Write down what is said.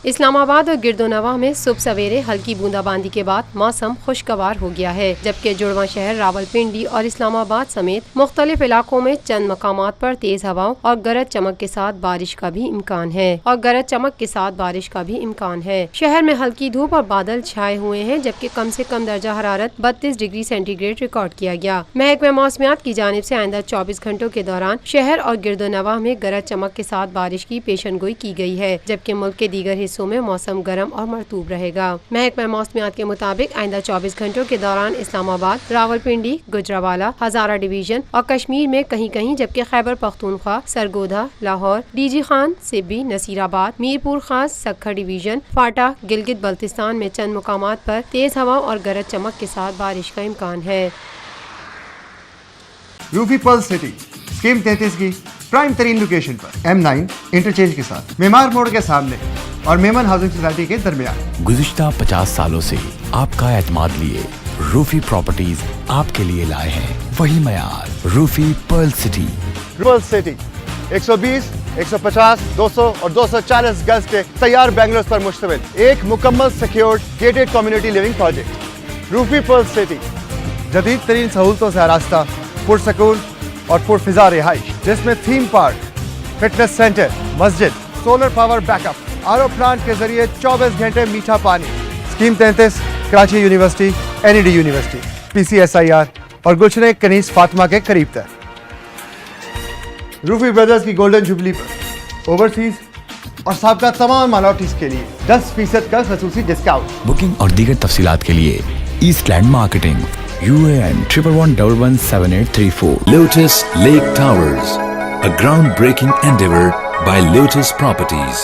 اسلام آباد اور گردونواح میں صبح سویرے ہلکی بونداباندی کے بعد موسم خوشگوار ہو گیا ہے، جبکہ جڑواں شہر راولپنڈی اور اسلام آباد سمیت مختلف علاقوں میں چند مقامات پر تیز ہواؤں اور گرج چمک کے ساتھ بارش کا بھی امکان ہے شہر میں ہلکی دھوپ اور بادل چھائے ہوئے ہیں، جبکہ کم سے کم درجہ حرارت 32 ڈگری سینٹی گریڈ ریکارڈ کیا گیا۔ محکمہ موسمیات کی جانب سے آئندہ 24 گھنٹوں کے دوران شہر اور گردونواح میں گرج چمک کے ساتھ بارش کی پیشن گوئی کی گئی ہے، جبکہ ملک کے دیگر حصوں میں موسم گرم اور مرطوب رہے گا۔ محکمہ موسمیات کے مطابق آئندہ 24 گھنٹوں کے دوران اسلام آباد، راولپنڈی، گوجرانوالہ، ہزارہ ڈویژن اور کشمیر میں کہیں کہیں، جبکہ خیبر پختونخوا، سرگودھا، لاہور، ڈی جی خان، سبی، نصیر آباد، میرپور خاص، سکھر ڈویژن، فاٹا، گلگت بلتستان میں چند مقامات پر تیز ہوا اور گرج چمک کے ساتھ بارش کا امکان ہے۔ روفی پرل سٹی اسکیم 33 کی پرائم ترین لوکیشن پر M9 انٹرچینج کے ساتھ معمار موڑ کے سامنے اور میمن ہاؤسنگ سوسائٹی کے درمیان۔ گزشتہ 50 سالوں سے آپ کا اعتماد لیے روفی پراپرٹیز آپ کے لیے لائے ہیں وہی معیار۔ روفی پرل سٹی 120، 150، 200 اور 240 گز کے تیار بنگلوز پر مشتمل ایک مکمل secured gated community living project. Rufi pearl city جدید ترین سہولتوں سے آراستہ، پرسکون اور پرفضا رہائش، جس میں تھیم پارک، فٹنس سینٹر، مسجد، solar power back up, R O plant کے ذریعے 24 گھنٹے میٹھا پانی۔ Scheme 33 Karachi university, NED university, PCSIR اور گلشن کنیز فاطمہ کے قریب تر۔ روفی بردرز کی گولڈن جوبلی پر اوورسیز اور سابقہ تمام مائنورٹیز کے لیے 10% کا خصوصی ڈسکاؤنٹ۔ بکنگ اور دیگر تفصیلات کے لیے east land marketing, UAN 11117834۔ Lotus Lake Towers, a groundbreaking endeavor by Lotus Properties.